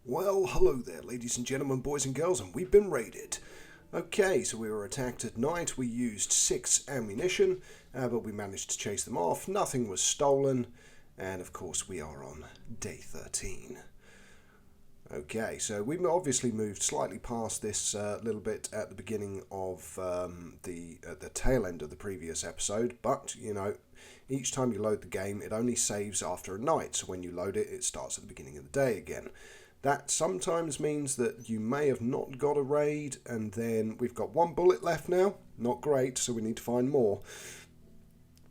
Well, hello there, ladies and gentlemen, boys and girls, and we've been raided. Okay, so we were attacked at night. We used 6 ammunition, but we managed to chase them off. Nothing was stolen, and of course we are on day 13. Okay, so we obviously moved slightly past this little bit at the beginning of the tail end of the previous episode, but, you know, each time you load the game, it only saves after a night, so when you load it, it starts at the beginning of the day again. That sometimes means that you may have not got a raid, and then we've got 1 bullet left now. Not great, so we need to find more,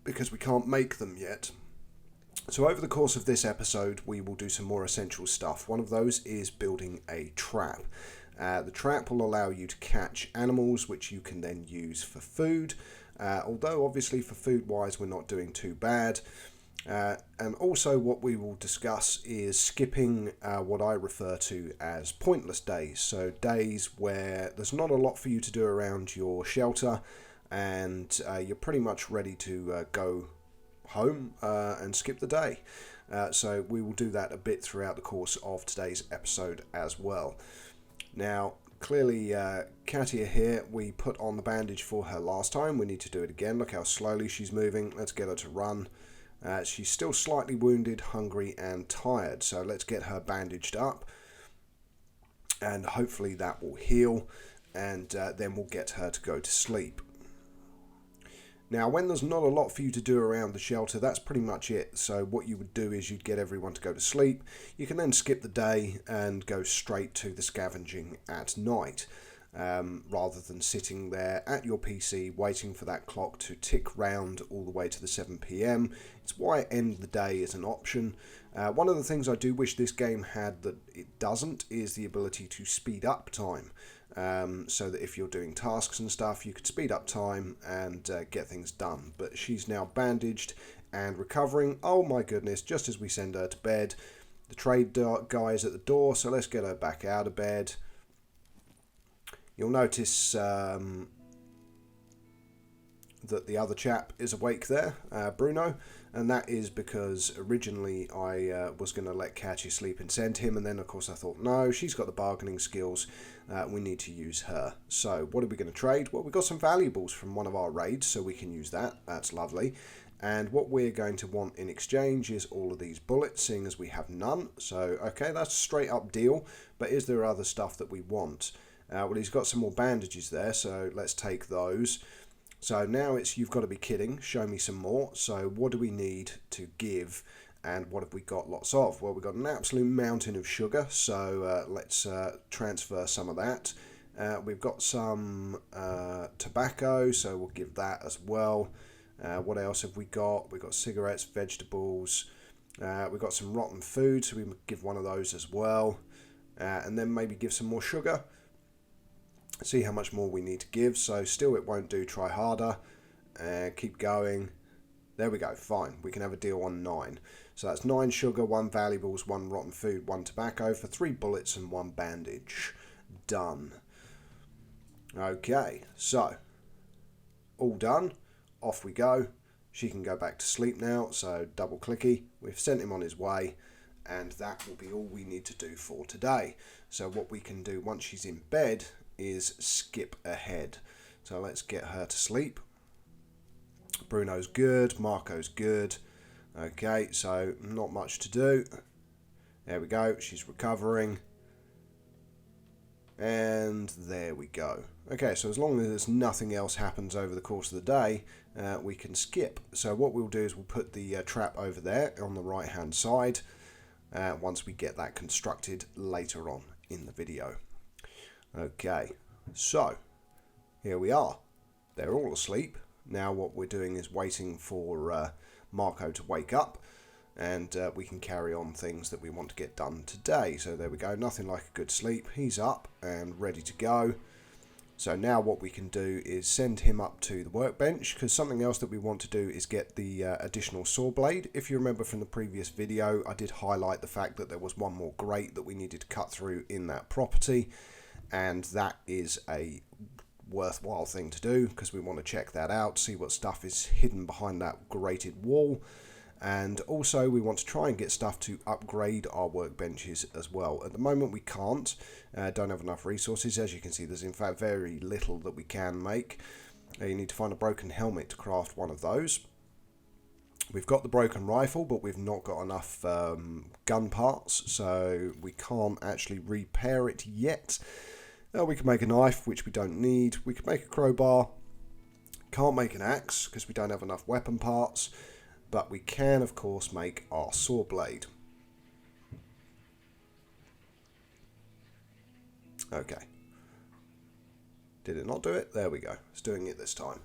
because we can't make them yet. So over the course of this episode, we will do some more essential stuff. One of those is building a trap. The trap will allow you to catch animals, which you can then use for food. Although obviously for food-wise, we're not doing too bad. And also what we will discuss is skipping what I refer to as pointless days. So days where there's not a lot for you to do around your shelter, and you're pretty much ready to go home and skip the day. So we will do that a bit throughout the course of today's episode as well. Now, clearly Katia here, we put on the bandage for her last time. We need to do it again. Look how slowly she's moving. Let's get her to run. She's still slightly wounded, hungry and tired, so let's get her bandaged up, and hopefully that will heal, and then we'll get her to go to sleep. Now, when there's not a lot for you to do around the shelter, that's pretty much it. So what you would do is you'd get everyone to go to sleep. You can then skip the day and go straight to the scavenging at night. Rather than sitting there at your PC waiting for that clock to tick round all the way to the 7 p.m. It's why end the day is an option. One of the things I do wish this game had that it doesn't is the ability to speed up time. So that if you're doing tasks and stuff, you could speed up time and get things done. But she's now bandaged and recovering. Oh my goodness, just as we send her to bed. The trade guy is at the door, so let's get her back out of bed. You'll notice that the other chap is awake there, Bruno, and that is because originally I was going to let Katia sleep and send him, and then of course I thought, no, she's got the bargaining skills, we need to use her. So what are we going to trade? Well, we've got some valuables from one of our raids, so we can use that. That's lovely. And what we're going to want in exchange is all of these bullets, seeing as we have none. So, okay, that's a straight up deal, but is there other stuff that we want? Well, he's got some more bandages there, so let's take those. So now it's, you've got to be kidding, show me some more. So what do we need to give, and what have we got lots of? Well, we've got an absolute mountain of sugar, so let's transfer some of that. We've got some tobacco, so we'll give that as well. What else have we got? We've got cigarettes, vegetables. We've got some rotten food, so we give one of those as well. And then maybe give some more sugar. See how much more we need to give. So still it won't do, try harder. Keep going. There we go, fine. We can have a deal on 9. So that's 9 sugar, 1 valuables, 1 rotten food, 1 tobacco for 3 bullets and 1 bandage. Done. Okay, so all done. Off we go. She can go back to sleep now, so double clicky. We've sent him on his way, and that will be all we need to do for today. So what we can do once she's in bed is skip ahead. So let's get her to sleep. Bruno's good, Marco's good. Okay, so not much to do. There we go, she's recovering. And there we go. Okay, so as long as nothing else happens over the course of the day, we can skip. So what we'll do is we'll put the trap over there on the right hand side once we get that constructed later on in the video. Okay, so here we are. They're all asleep. Now what we're doing is waiting for Marco to wake up, and we can carry on things that we want to get done today. So there we go, nothing like a good sleep. He's up and ready to go. So now what we can do is send him up to the workbench, because something else that we want to do is get the additional saw blade. If you remember from the previous video, I did highlight the fact that there was one more grate that we needed to cut through in that property, and that is a worthwhile thing to do because we want to check that out, see what stuff is hidden behind that grated wall. And also we want to try and get stuff to upgrade our workbenches as well. At the moment we can't, don't have enough resources. As you can see, there's in fact very little that we can make. You need to find a broken helmet to craft one of those. We've got the broken rifle, but we've not got enough gun parts, so we can't actually repair it yet. We can make a knife, which we don't need. We can make a crowbar. Can't make an axe because we don't have enough weapon parts. But we can, of course, make our saw blade. Okay. Did it not do it? There we go. It's doing it this time.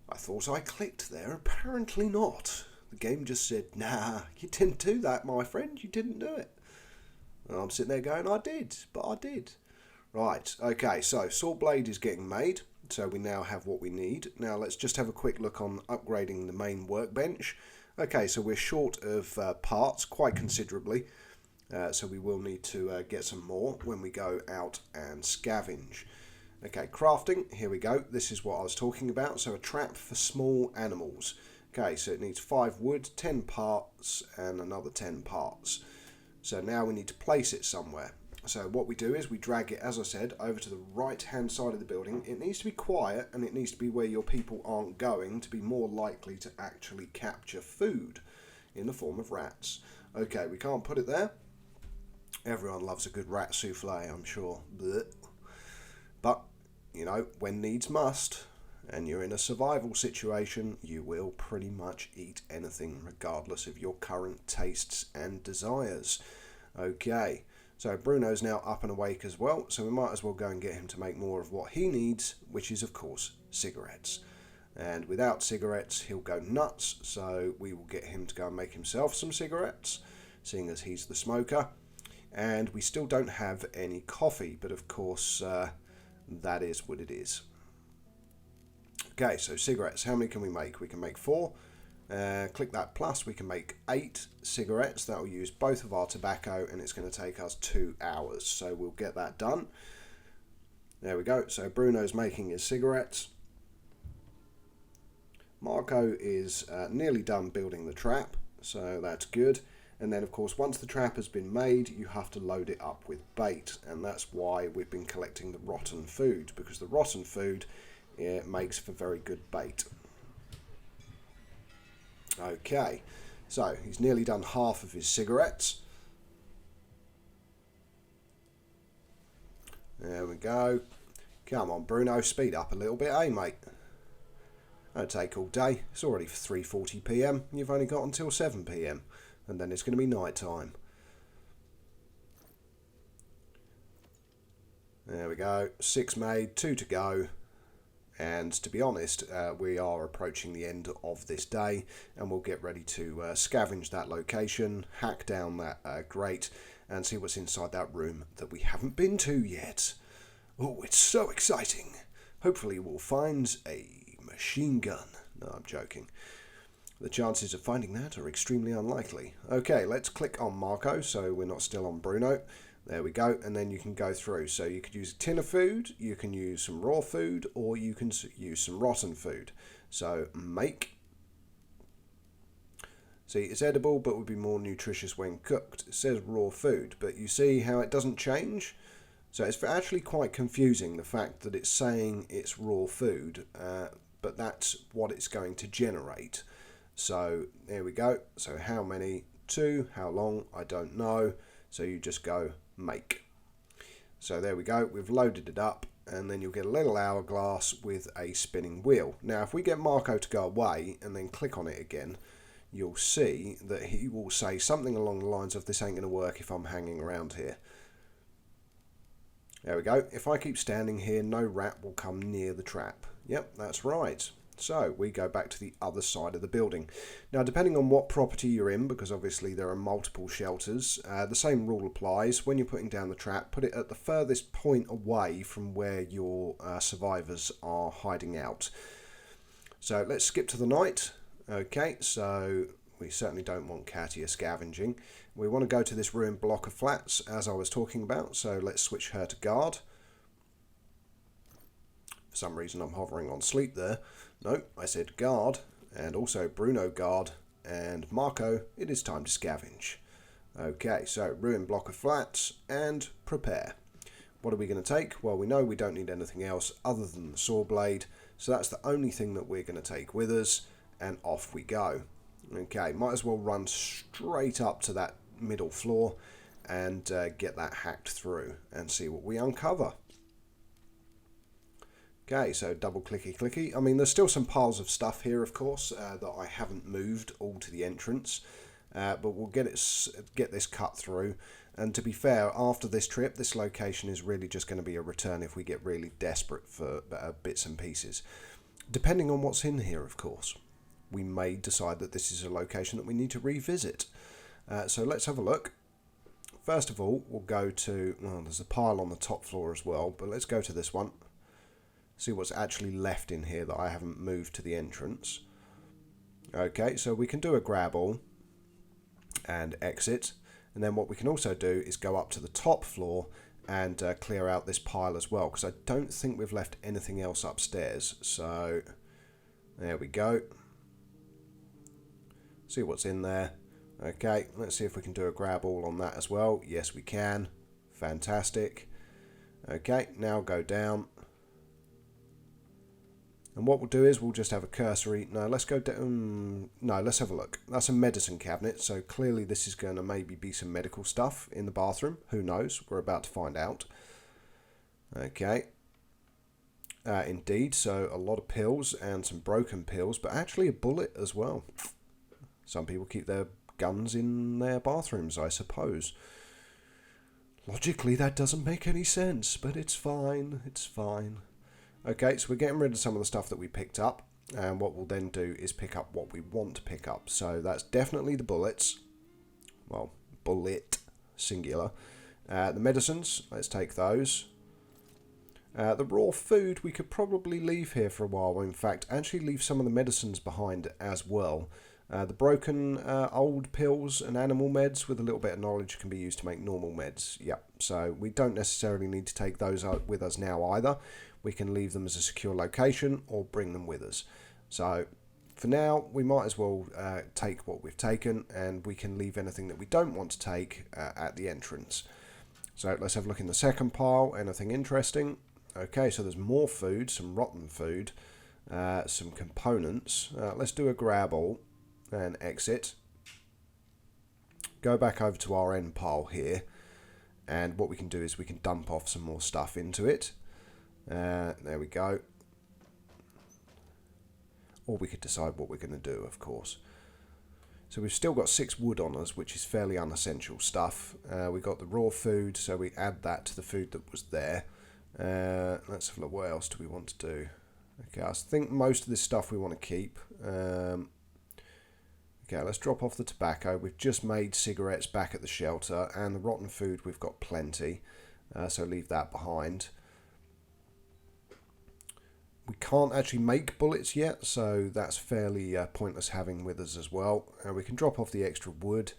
I thought I clicked there. Apparently not. The game just said, nah, you didn't do that, my friend. You didn't do it. And I'm sitting there going, I did, but I did. Right, okay, so saw blade is getting made. So we now have what we need. Now let's just have a quick look on upgrading the main workbench. Okay, so we're short of parts quite considerably. So we will need to get some more when we go out and scavenge. Okay, crafting, here we go. This is what I was talking about. So a trap for small animals. Okay, so it needs 5 wood, 10 parts, and another 10 parts. So now we need to place it somewhere. So what we do is we drag it, as I said, over to the right-hand side of the building. It needs to be quiet, and it needs to be where your people aren't going to be more likely to actually capture food in the form of rats. Okay, we can't put it there. Everyone loves a good rat souffle, I'm sure. Blech. But, you know, when needs must, and you're in a survival situation, you will pretty much eat anything regardless of your current tastes and desires. Okay. So Bruno's now up and awake as well, so we might as well go and get him to make more of what he needs, which is, of course, cigarettes. And without cigarettes, he'll go nuts, so we will get him to go and make himself some cigarettes, seeing as he's the smoker. And we still don't have any coffee, but of course, that is what it is. Okay, so cigarettes, how many can we make? We can make 4. Click that plus, we can make 8 cigarettes. That will use both of our tobacco, and it's going to take us 2 hours. So we'll get that done. There we go. So Bruno's making his cigarettes. Marco is nearly done building the trap, so that's good. And then, of course, once the trap has been made, you have to load it up with bait. And that's why we've been collecting the rotten food, because the rotten food makes for very good bait. Okay, so he's nearly done half of his cigarettes. There we go. Come on, Bruno, speed up a little bit, eh, mate? Don't take all day. It's already 3:40 PM. You've only got until 7 PM, and then it's going to be night time. There we go. 6 made, 2 to go. And to be honest, we are approaching the end of this day, and we'll get ready to scavenge that location, hack down that grate, and see what's inside that room that we haven't been to yet. Oh, it's so exciting. Hopefully we'll find a machine gun. No, I'm joking. The chances of finding that are extremely unlikely. Okay, let's click on Marco, so we're not still on Bruno. There we go, and then you can go through. So you could use a tin of food, you can use some raw food, or you can use some rotten food. So make. See, it's edible, but would be more nutritious when cooked. It says raw food, but you see how it doesn't change? So it's actually quite confusing, the fact that it's saying it's raw food, but that's what it's going to generate. So there we go. So how many? 2. How long? I don't know. So you just go make. So there we go. We've loaded it up, and then you'll get a little hourglass with a spinning wheel. Now, if we get Marco to go away and then click on it again, you'll see that he will say something along the lines of, this ain't going to work if I'm hanging around here. There we go. If I keep standing here, no rat will come near the trap. Yep, that's right. So we go back to the other side of the building. Now, depending on what property you're in, because obviously there are multiple shelters, the same rule applies. When you're putting down the trap, put it at the furthest point away from where your survivors are hiding out. So let's skip to the night. Okay, so we certainly don't want Katia scavenging. We want to go to this ruined block of flats, as I was talking about. So let's switch her to guard. For some reason I'm hovering on sleep there. No, I said guard. and also Bruno guard, and Marco, it is time to scavenge. Okay, so ruin block of flats and prepare. What are we going to take? Well, we know we don't need anything else other than the saw blade, so that's the only thing that we're going to take with us, and off we go. Okay, might as well run straight up to that middle floor and get that hacked through and see what we uncover. Okay, so double clicky clicky. I mean, there's still some piles of stuff here, of course, that I haven't moved all to the entrance, but we'll get this cut through. And to be fair, after this trip, this location is really just going to be a return if we get really desperate for bits and pieces. Depending on what's in here, of course. We may decide that this is a location that we need to revisit. So let's have a look. First of all, we'll go to... Well, there's a pile on the top floor as well, but let's go to this one. See what's actually left in here that I haven't moved to the entrance. Okay, so we can do a grab all and exit. And then what we can also do is go up to the top floor and clear out this pile as well, because I don't think we've left anything else upstairs. So there we go. See what's in there. Okay, let's see if we can do a grab all on that as well. Yes, we can. Fantastic. Okay, now go down. And what we'll do is we'll just have a cursory... No, let's go down... No, let's have a look. That's a medicine cabinet, so clearly this is going to maybe be some medical stuff in the bathroom. Who knows? We're about to find out. Okay. Indeed, so a lot of pills and some broken pills, but actually a bullet as well. Some people keep their guns in their bathrooms, I suppose. Logically, that doesn't make any sense, but it's fine. It's fine. Okay, so we're getting rid of some of the stuff that we picked up, and what we'll then do is pick up what we want to pick up. So that's definitely the bullets. Well, bullet, singular. The medicines, let's take those. The raw food we could probably leave here for a while. In fact, actually leave some of the medicines behind as well. The broken old pills and animal meds with a little bit of knowledge can be used to make normal meds. Yep, so we don't necessarily need to take those with us now either. We can leave them as a secure location or bring them with us. So for now, we might as well take what we've taken, and we can leave anything that we don't want to take at the entrance. So let's have a look in the second pile. Anything interesting? Okay, so there's more food, some rotten food, some components. Let's do a grab all and exit. Go back over to our end pile here, and what we can do is we can dump off some more stuff into it. There we go. Or we could decide what we're going to do, of course. So we've still got 6 wood on us, which is fairly unessential stuff. We've got the raw food, so we add that to the food that was there. Let's have a look. What else do we want to do? Okay, I think most of this stuff we want to keep. Okay, let's drop off the tobacco. We've just made cigarettes back at the shelter, and the rotten food we've got plenty, so leave that behind. We can't actually make bullets yet, so that's fairly pointless having with us as well. We can drop off the extra wood.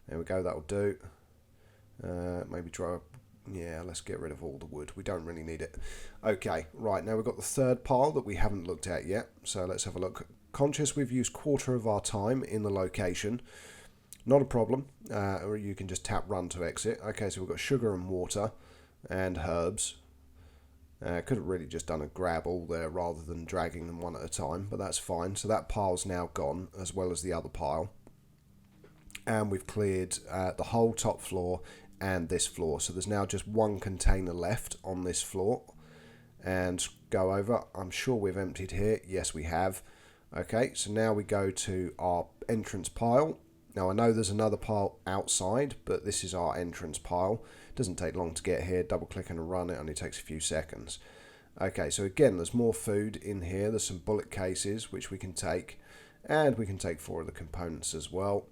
There we go, that'll do. Maybe try... Yeah, let's get rid of all the wood. We don't really need it. Okay, right, now we've got the third pile that we haven't looked at yet. So let's have a look. Conscious we've used quarter of our time in the location. Not a problem. Or you can just tap run to exit. Okay, so we've got sugar and water and herbs. Could have really just done a grab all there rather than dragging them one at a time, but that's fine. So that pile's now gone, as well as the other pile. And we've cleared the whole top floor and this floor. So there's now just one container left on this floor. And go over. I'm sure we've emptied here. Yes, we have. Okay, so now we go to our entrance pile. Now I know there's another pile outside, but this is our entrance pile. Doesn't take long to get here. Double click and run. It only takes a few seconds. Okay, so again, there's more food in here. There's some bullet cases which we can take, and we can take 4 of the components as well.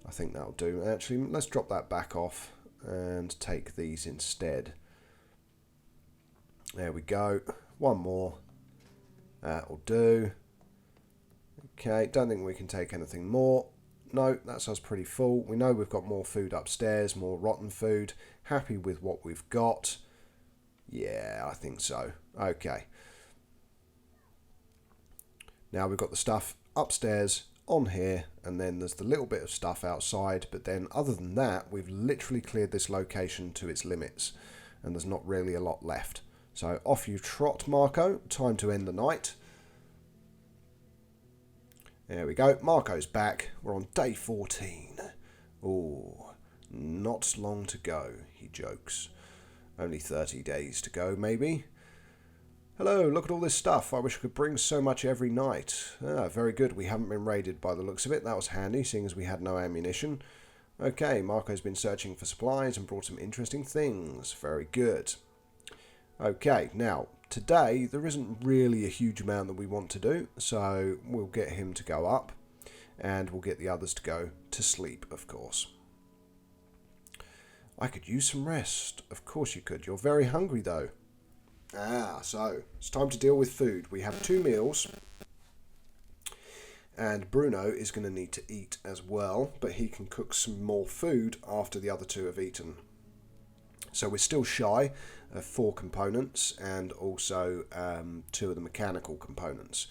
I think that'll do. Actually, let's drop that back off and take these instead. There we go. One more. That'll do. Okay, don't think we can take anything more. No, that's us pretty full. We know we've got more food upstairs, more rotten food. Happy with what we've got. Yeah, I think so. Okay. Now we've got the stuff upstairs on here, and then there's the little bit of stuff outside, but then other than that, we've literally cleared this location to its limits, and there's not really a lot left. So off you trot, Marco. Time to end the night. There we go. Marco's back. We're on day 14. Oh, not long to go, he jokes. Only 30 days to go, maybe. Hello, look at all this stuff. I wish I could bring so much every night. Ah, very good. We haven't been raided by the looks of it. That was handy, seeing as we had no ammunition. Okay, Marco's been searching for supplies and brought some interesting things. Very good. Okay, now, today there isn't really a huge amount that we want to do, so we'll get him to go up, and we'll get the others to go to sleep, of course. I could use some rest. Of course you could. You're very hungry, though. So it's time to deal with food. We have 2 meals, and Bruno is going to need to eat as well, but he can cook some more food after the other 2 have eaten. So we're still shy of 4 components, and also 2 of the mechanical components.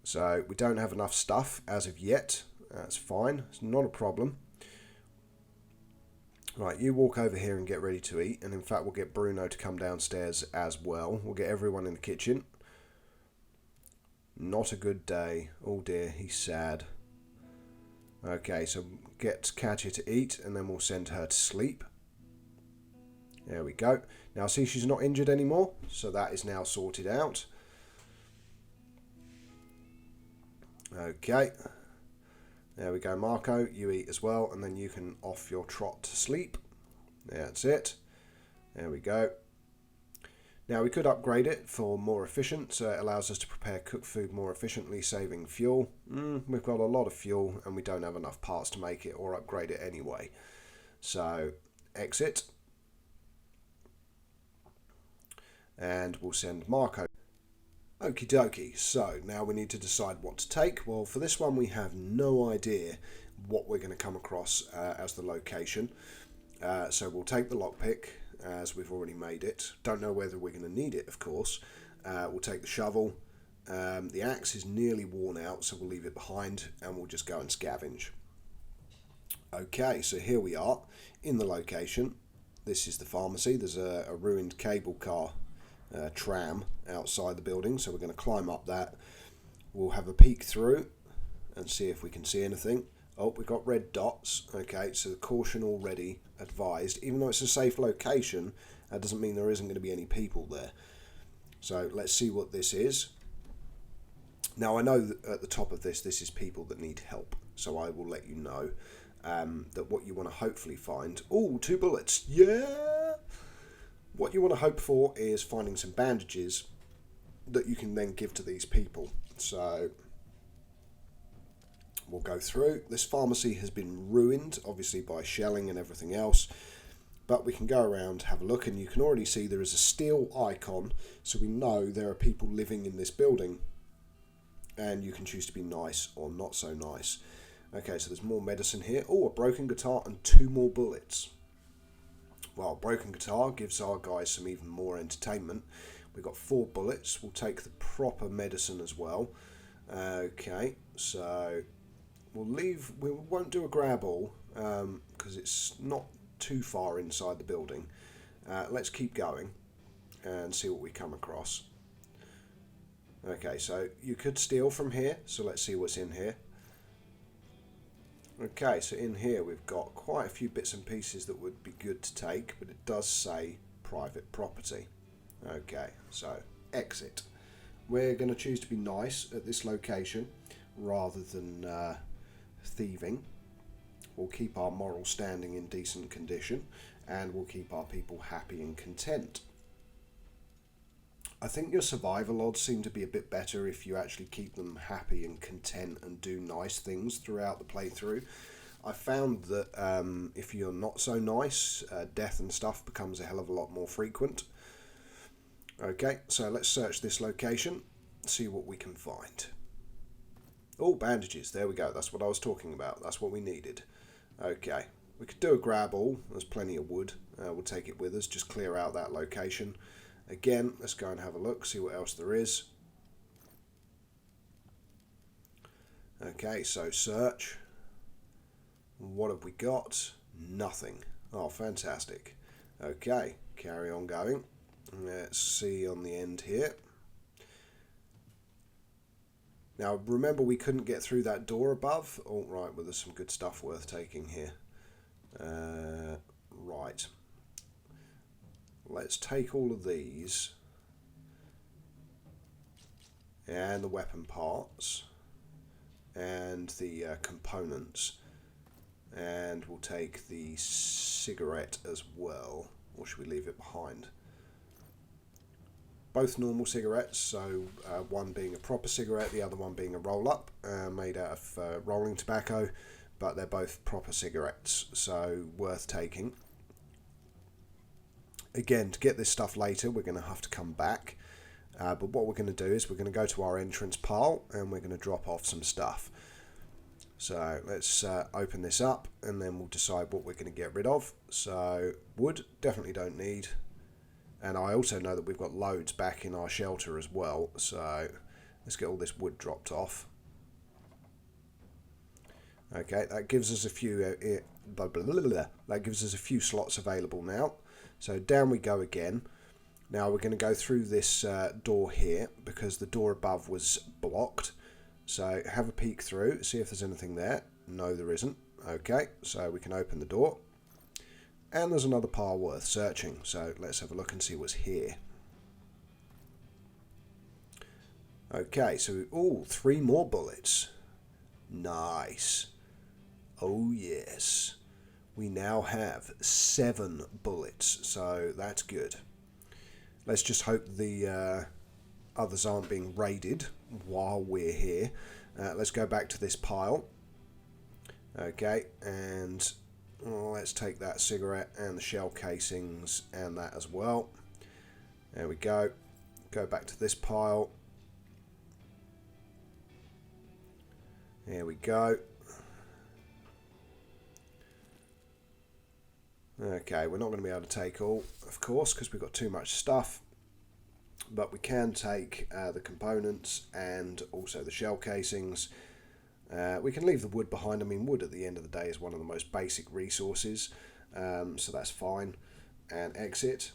So we don't have enough stuff as of yet. That's fine. It's not a problem. Right, you walk over here and get ready to eat, and in fact we'll get Bruno to come downstairs as well. We'll get everyone in the kitchen. Not a good day. Oh dear, he's sad. Okay, so get Katya to eat, and then we'll send her to sleep. There we go. Now see, she's not injured anymore, so that is now sorted out. Okay. There we go, Marco. You eat as well, and then you can off your trot to sleep. That's it. There we go. Now we could upgrade it for more efficient, so it allows us to prepare cooked food more efficiently, saving fuel. We've got a lot of fuel, and we don't have enough parts to make it or upgrade it anyway. So, exit. And we'll send Marco. Okie dokie, so now we need to decide what to take. Well, for this one we have no idea what we're going to come across as the location. So we'll take the lockpick, as we've already made it. Don't know whether we're going to need it, of course. We'll take the shovel. The axe is nearly worn out, so we'll leave it behind, and we'll just go and scavenge. Okay, so here we are in the location. This is the pharmacy. There's a ruined cable car tram outside the building, so we're going to climb up that. We'll have a peek through and see if we can see anything. Oh, we've got red dots. Okay, so caution already advised. Even though it's a safe location, that doesn't mean there isn't going to be any people there. So let's see what this is. Now I know that at the top of this is people that need help, so I will let you know that what you want to hopefully find. Oh, 2 bullets. Yeah! What you want to hope for is finding some bandages that you can then give to these people. So we'll go through. This pharmacy has been ruined, obviously, by shelling and everything else. But we can go around, have a look, and you can already see there is a steel icon, so we know there are people living in this building. And you can choose to be nice or not so nice. Okay, so there's more medicine here. Oh, a broken guitar and 2 more bullets. Well, broken guitar gives our guys some even more entertainment. We've got 4 bullets. We'll take the proper medicine as well. Okay, so we won't do a grab all because it's not too far inside the building. Let's keep going and see what we come across. Okay, so you could steal from here, so let's see what's in here. Okay, so in here we've got quite a few bits and pieces that would be good to take, but it does say private property. Okay, so exit. We're going to choose to be nice at this location rather than thieving. We'll keep our moral standing in decent condition, and we'll keep our people happy and content. I think your survival odds seem to be a bit better if you actually keep them happy and content and do nice things throughout the playthrough. I found that if you're not so nice, death and stuff becomes a hell of a lot more frequent. Okay, so let's search this location, see what we can find. Oh, bandages, there we go, that's what I was talking about, that's what we needed. Okay, we could do a grab all, there's plenty of wood, we'll take it with us, just clear out that location. Again, let's go and have a look, see what else there is. Okay, so search. What have we got? Nothing. Oh, fantastic. Okay, carry on going. Let's see on the end here. Now, remember we couldn't get through that door above? Oh, right, well, there's some good stuff worth taking here. Right. Let's take all of these. And the weapon parts. And the components. And we'll take the cigarette as well. Or should we leave it behind? Both normal cigarettes, so one being a proper cigarette, the other one being a roll-up, made out of rolling tobacco, but they're both proper cigarettes, so worth taking. Again, to get this stuff later, we're going to have to come back, but what we're going to do is we're going to go to our entrance pile, and we're going to drop off some stuff. So let's open this up, and then we'll decide what we're going to get rid of. So wood, definitely don't need. And I also know that we've got loads back in our shelter as well, so let's get all this wood dropped off. Okay, that gives us a few that gives us a few slots available now. So down we go again. Now we're going to go through this door here because the door above was blocked. So have a peek through, see if there's anything there. No, there isn't. Okay, so we can open the door. And there's another pile worth searching, so let's have a look and see what's here. Okay, so, ooh, 3 more bullets. Nice. Oh, yes. We now have 7 bullets, so that's good. Let's just hope the others aren't being raided while we're here. Let's go back to this pile. Okay, and let's take that cigarette and the shell casings and that as well. There we go. Go back to this pile. There we go. Okay, we're not going to be able to take all, of course, because we've got too much stuff. But we can take the components and also the shell casings. We can leave the wood behind. I mean, wood at the end of the day is one of the most basic resources, so that's fine. And exit,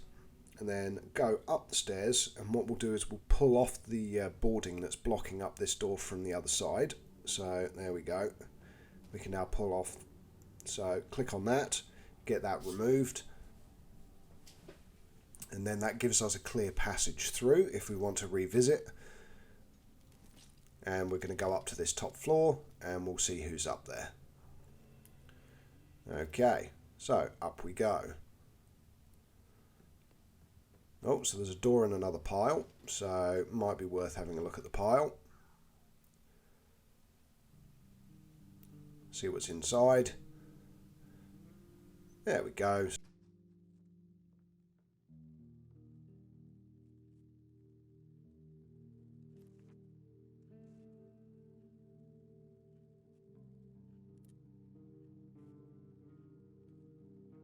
and then go up the stairs, and what we'll do is we'll pull off the boarding that's blocking up this door from the other side. So there we go. We can now pull off. So click on that, get that removed, and then that gives us a clear passage through if we want to revisit. And we're going to go up to this top floor and we'll see who's up there. Okay, so up we go. Oh, so there's a door in another pile, so might be worth having a look at the pile. See what's inside. There we go.